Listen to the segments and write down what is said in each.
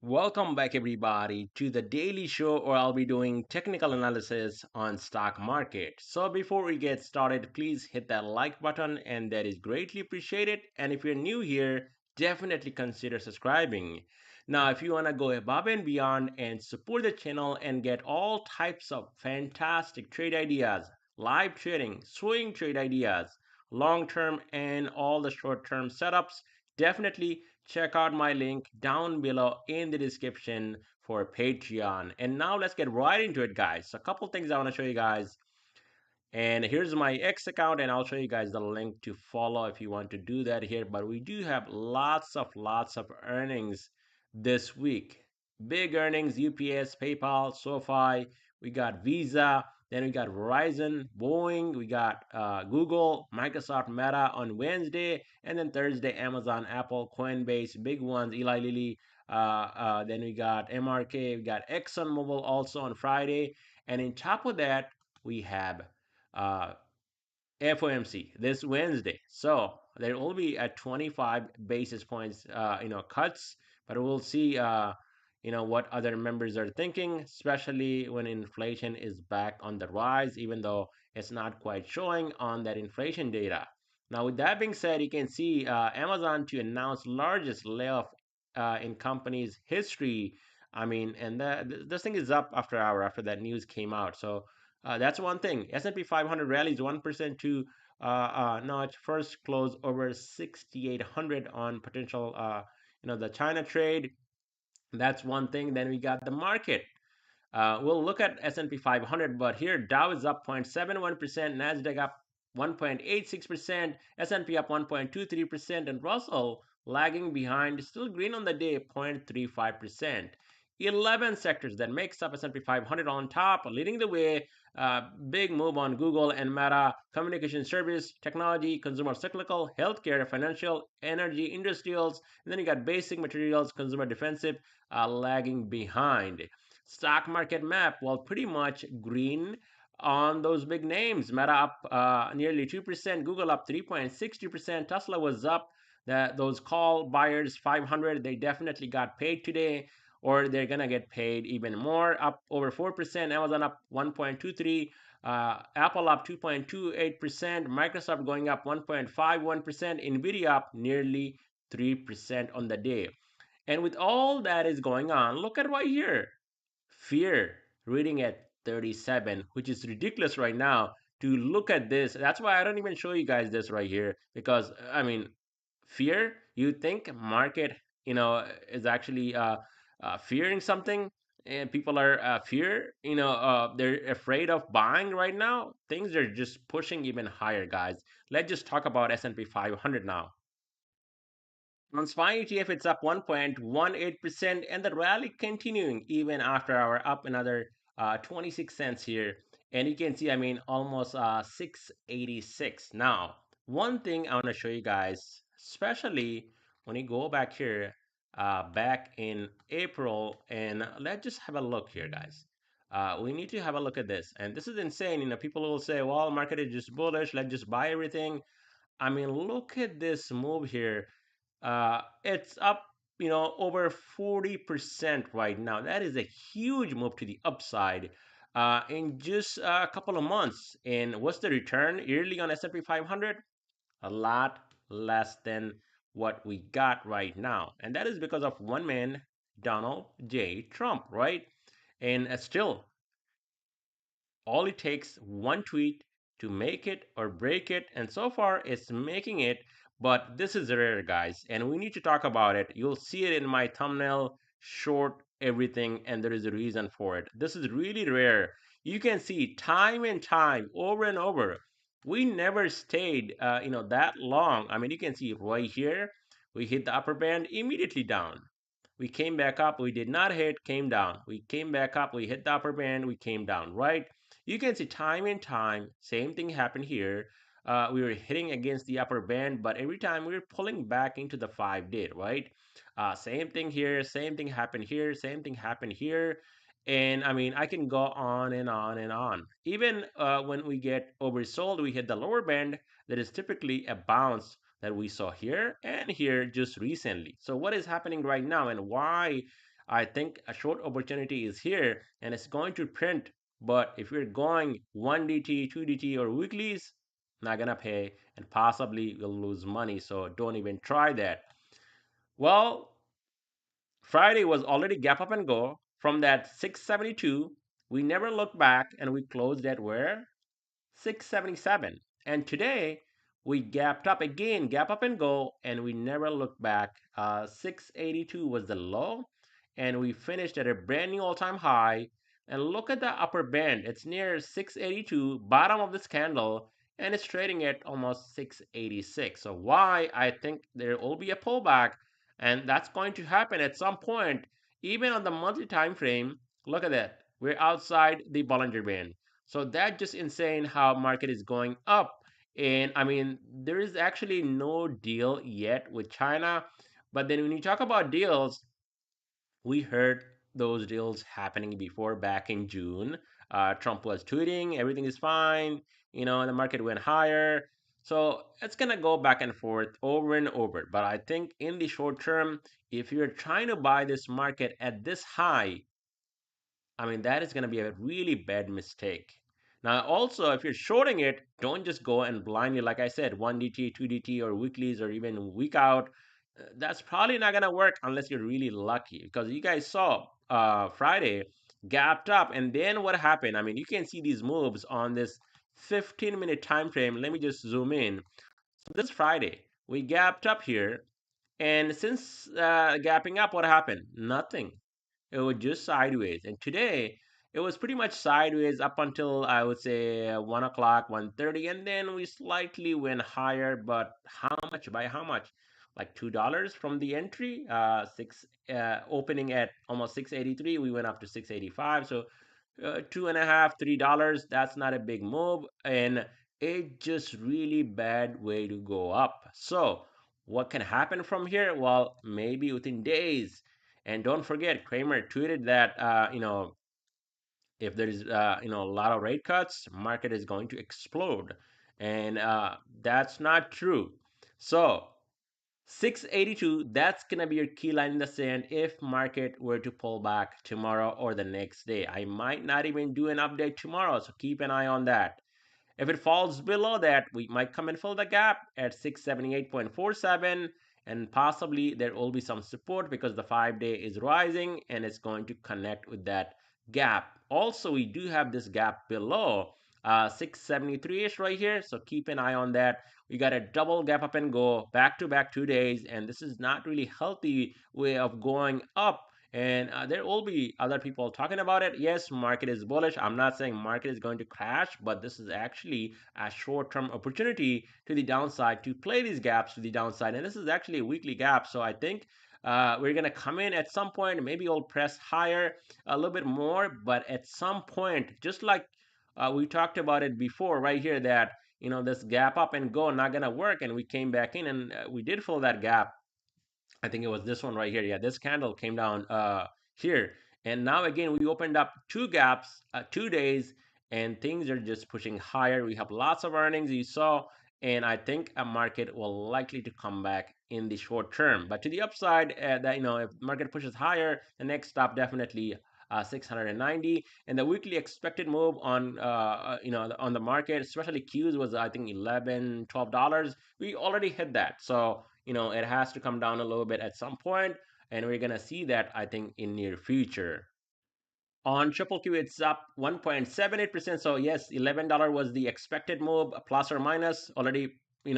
Welcome back everybody to the daily show where I'll be doing technical analysis on stock market. So before we get started, please hit that like button and that is greatly appreciated. And if you're new here, definitely consider subscribing. Now, if you want to go above and beyond and support the channel and get all types of fantastic trade ideas, live trading, swing trade ideas, long-term and all the short-term setups, definitely check out my link down below in the description for Patreon. And now let's get right into it, guys. So a couple things I want to show you guys. And here's my X account, and I'll show you guys the link to follow if you want to do that here. But we do have lots of earnings this week. Big earnings: UPS, PayPal, SoFi. We got Visa. Then we got Verizon, Boeing. We got Google, Microsoft, Meta on Wednesday, and then Thursday Amazon, Apple, Coinbase, big ones. Eli Lilly. Then we got MRK. We got ExxonMobil also on Friday, and in top of that we have uh, FOMC this Wednesday. So there will be a 25 basis points, cuts, but we'll see, what other members are thinking, especially when inflation is back on the rise, even though it's not quite showing on that inflation data. Now, with that being said, you can see Amazon to announce largest layoff in company's history. I mean, and this thing is up after hour after that news came out. So that's one thing. S&P 500 rallies 1% to notch first close over 6,800 on potential, the China trade. That's one thing. Then we got the market. We'll look at S&P 500, but here Dow is up 0.71%, Nasdaq up 1.86%, S&P up 1.23%, and Russell lagging behind, still green on the day, 0.35%. 11 sectors that makes up S&P 500 on top, leading the way. Big move on Google and Meta, communication service, technology, consumer cyclical, healthcare, financial, energy, industrials, and then you got basic materials, consumer defensive, lagging behind. Stock market map, well, pretty much green on those big names. Meta up nearly 2%, Google up 3.60%, Tesla was up. Those call buyers 500, they definitely got paid today, or they're gonna get paid even more, up over 4%. Amazon up 1.23, Apple up 2.28%, Microsoft going up 1.51%, Nvidia up nearly 3% on the day. And with all that is going on, look at right here: fear reading at 37, which is ridiculous right now to look at this. That's why I don't even show you guys this right here, because I mean, fear, you think market, is actually fearing something, and people are they're afraid of buying right now. Things are just pushing even higher, guys. Let's just talk about S&P 500 now. On SPY ETF, it's up 1.18%, and the rally continuing even after our up another 26 cents here. And you can see, I mean, almost 686. Now, one thing I want to show you guys, especially when you go back here, back in April, and let's just have a look here, guys. We need to have a look at this. And this is insane. People will say, well, market is just bullish. Let's just buy everything. I mean, look at this move here. It's up, over 40% right now. That is a huge move to the upside in just a couple of months. And what's the return yearly on S&P 500? A lot less than what we got right now. And that is because of one man, Donald J. Trump, right? And still, all it takes one tweet to make it or break it, and so far it's making it. But this is rare, guys, and we need to talk about it. You'll see it in my thumbnail, short everything, and there is a reason for it. This is really rare. You can see time and time over and over, we never stayed that long. I mean, you can see right here, we hit the upper band, immediately down. We came back up, we did not hit, came down. We came back up, we hit the upper band, we came down, right? You can see time and time, same thing happened here. We were hitting against the upper band, but every time we were pulling back into the 5 day, right? Same thing here, same thing happened here, same thing happened here. And I mean, I can go on and on and on. Even when we get oversold, we hit the lower band. There is typically a bounce that we saw here and here just recently. So what is happening right now, and why I think a short opportunity is here and it's going to print. But if you're going 1DT, 2DT, or weeklies, not gonna pay and possibly will lose money. So don't even try that. Well, Friday was already gap up and go from that 672. We never looked back and we closed at where? 677. And today we gapped up again, gap up and go, and we never looked back. 682 was the low, and we finished at a brand new all time high. And look at the upper band, it's near 682, bottom of this candle, and it's trading at almost 686. So, why? I think there will be a pullback, and that's going to happen at some point, even on the monthly time frame. Look at that, we're outside the Bollinger Band. So that's just insane how market is going up. And I mean, there is actually no deal yet with China. But then when you talk about deals, we heard those deals happening before back in June. Trump was tweeting, everything is fine, the market went higher. So it's going to go back and forth over and over. But I think in the short term, if you're trying to buy this market at this high, I mean, that is going to be a really bad mistake. Now, also, if you're shorting it, don't just go and blindly, like I said, 1DT, 2DT, or weeklies, or even week out. That's probably not going to work unless you're really lucky. Because you guys saw Friday gapped up, and then what happened? I mean, you can see these moves on this 15-minute time frame. Let me just zoom in. So this Friday, we gapped up here, and since gapping up, what happened? Nothing. It was just sideways. And today, it was pretty much sideways up until I would say 1 o'clock, 1:30, and then we slightly went higher. But how much? By how much? Like $2 from the entry. Six opening at almost 683. We went up to 685. So two and a half, $3. That's not a big move, and it just really bad way to go up. So what can happen from here? Well, maybe within days. And don't forget, Kramer tweeted that if there is a lot of rate cuts, market is going to explode, and that's not true. So 682, that's gonna be your key line in the sand if market were to pull back tomorrow or the next day. I might not even do an update tomorrow, so keep an eye on that. If it falls below that, we might come and fill the gap at 678.47, and possibly there will be some support because the 5-day is rising and it's going to connect with that gap. Also, we do have this gap below 673-ish right here, so keep an eye on that. We got a double gap up and go back to back 2 days, and this is not really healthy way of going up, and there will be other people talking about it. Yes, market is bullish. I'm not saying market is going to crash, but this is actually a short-term opportunity to the downside to play these gaps to the downside. And this is actually a weekly gap. So I think we're going to come in at some point. Maybe we'll press higher a little bit more, but at some point, just like we talked about it before right here, that this gap up and go not going to work. And we came back in and we did fill that gap. I think it was this one right here. Yeah, this candle came down here. And now again, we opened up two gaps, 2 days, and things are just pushing higher. We have lots of earnings you saw, and I think a market will likely to come back in the short term. But to the upside, that if market pushes higher, the next stop definitely 690, and the weekly expected move on on the market, especially Qs, was I think 11 $12. We already hit that, so it has to come down a little bit at some point, and we're gonna see that I think in near future. On triple Q, it's up 1.78%. So yes, $11 was the expected move, plus or minus. Already, we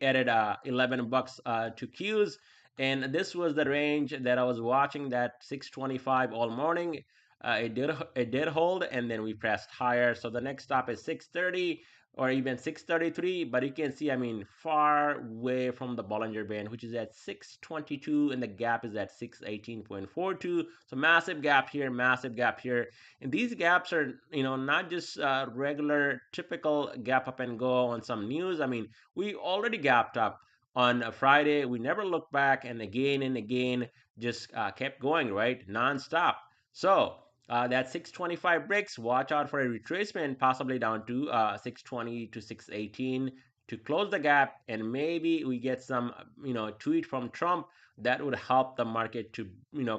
added $11 to Qs, and this was the range that I was watching. That 625 all morning. It did hold, and then we pressed higher. So the next stop is 630 or even 633. But you can see, I mean, far away from the Bollinger Band, which is at 622, and the gap is at 618.42. So massive gap here, massive gap here. And these gaps are, not just regular, typical gap up and go on some news. I mean, we already gapped up on a Friday. We never looked back, and again, just kept going, right? Non-stop. So that 625 breaks, watch out for a retracement, possibly down to 620 to 618. to close the gap, and maybe we get some tweet from Trump that would help the market to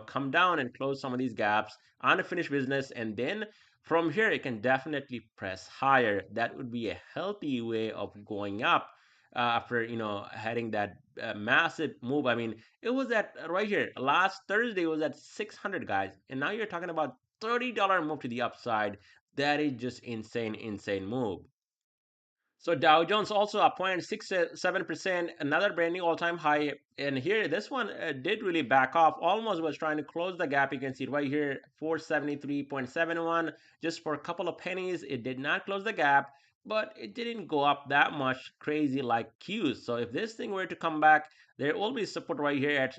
come down and close some of these gaps, unfinished business, and then from here it can definitely press higher. That would be a healthy way of going up after heading that massive move. I mean, it was at right here last Thursday, it was at 600, guys, and now you're talking about $30 move to the upside. That is just insane, insane move. So Dow Jones also up 0.67%, another brand new all-time high. And here, this one did really back off. Almost was trying to close the gap. You can see it right here, 473.71. Just for a couple of pennies, it did not close the gap, but it didn't go up that much crazy like Q's. So if this thing were to come back, there will be support right here at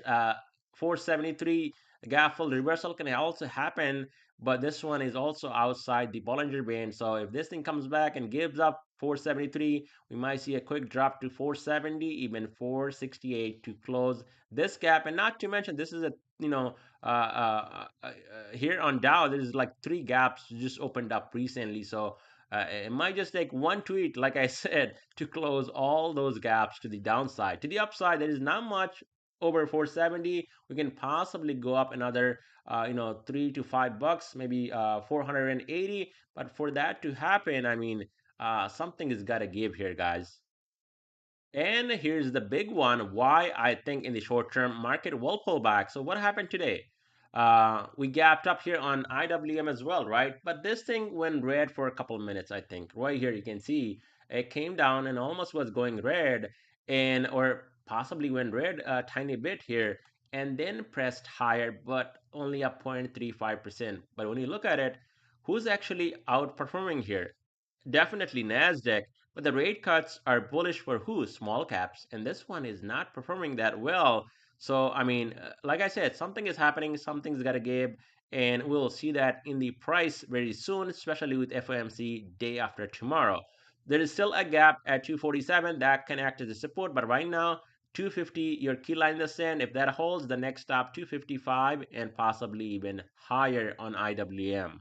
473. Gap fill reversal can also happen, but this one is also outside the Bollinger Band. So if this thing comes back and gives up 473, we might see a quick drop to 470, even 468 to close this gap. And not to mention, this is a here on Dow, there's like three gaps just opened up recently. So it might just take one tweet, like I said, to close all those gaps to the downside. To the upside, there is not much over 470. We can possibly go up another $3 to $5, maybe 480. But for that to happen, I mean, something has got to give here, guys. And here's the big one, why I think in the short term market will pull back. So what happened today? We gapped up here on IWM as well, right? But this thing went red for a couple of minutes, I think. Right here you can see it came down and almost was going red, and or possibly went red a tiny bit here and then pressed higher, but only up 0.35%. But when you look at it, who's actually outperforming here? Definitely Nasdaq, but the rate cuts are bullish for who? Small caps, and this one is not performing that well. So I mean, like I said, something is happening, something's got to give, and we'll see that in the price very soon, especially with FOMC day after tomorrow. There is still a gap at 247 that can act as a support, but right now 250, your key line in the sand. If that holds, the next stop 255 and possibly even higher on IWM.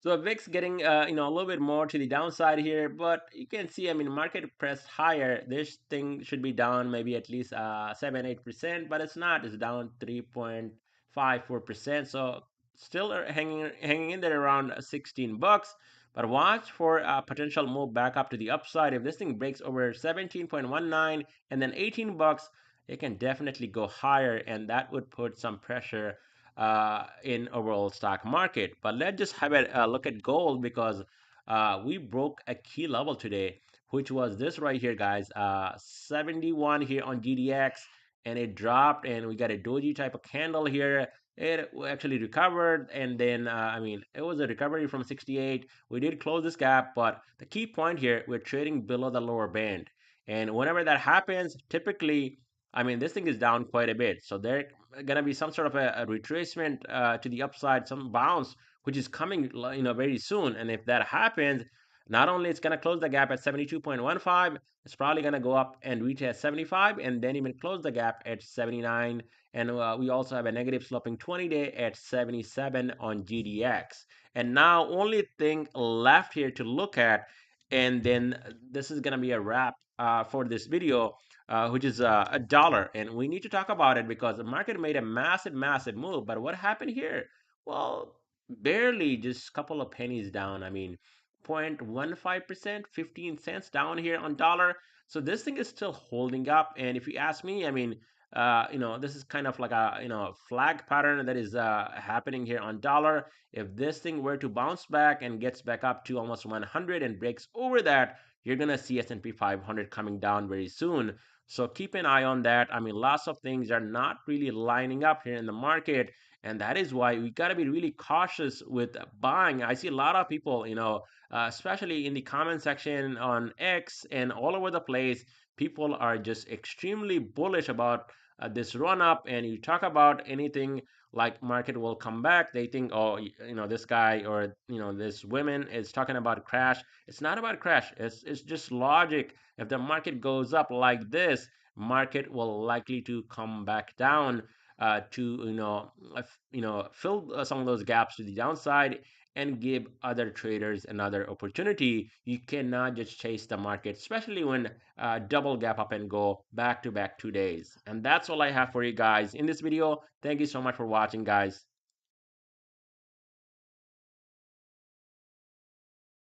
So VIX getting a little bit more to the downside here, but you can see, I mean, market pressed higher. This thing should be down maybe at least 7-8%, but it's not. It's down 3.54%. So still hanging in there around $16. But watch for a potential move back up to the upside. If this thing breaks over 17.19 and then $18, it can definitely go higher, and that would put some pressure in overall stock market. But let's just have a look at gold, because we broke a key level today, which was this right here, guys. 71 here on GDX, and it dropped, and we got a doji type of candle here. It actually recovered, and then I mean, it was a recovery from 68. We did close this gap, but the key point here, we're trading below the lower band, and whenever that happens, typically, I mean, this thing is down quite a bit. So there gonna be some sort of a retracement to the upside, some bounce, which is coming, very soon. And if that happens, not only it's gonna close the gap at 72.15, it's probably gonna go up and reach at 75, and then even close the gap at 79. And we also have a negative sloping 20-day at 77 on GDX. And now only thing left here to look at, and then this is gonna be a wrap for this video, which is a dollar. And we need to talk about it because the market made a massive, massive move. But what happened here? Well, barely just a couple of pennies down. I mean, 0.15%, 15 cents down here on dollar. So this thing is still holding up. And if you ask me, I mean, this is kind of like a flag pattern that is happening here on dollar. If this thing were to bounce back and gets back up to almost 100 and breaks over that, you're gonna see S&P 500 coming down very soon. So keep an eye on that. I mean, lots of things are not really lining up here in the market, and that is why we got to be really cautious with buying. I see a lot of people, especially in the comment section on X and all over the place, people are just extremely bullish about this run up. And you talk about anything like market will come back, they think, oh, this guy or this woman is talking about crash. It's not about crash. It's just logic. If the market goes up like this, market will likely to come back down to fill some of those gaps to the downside. and give other traders another opportunity. You cannot just chase the market, especially when double gap up and go back to back 2 days. And that's all I have for you guys in this video. Thank you so much for watching, guys.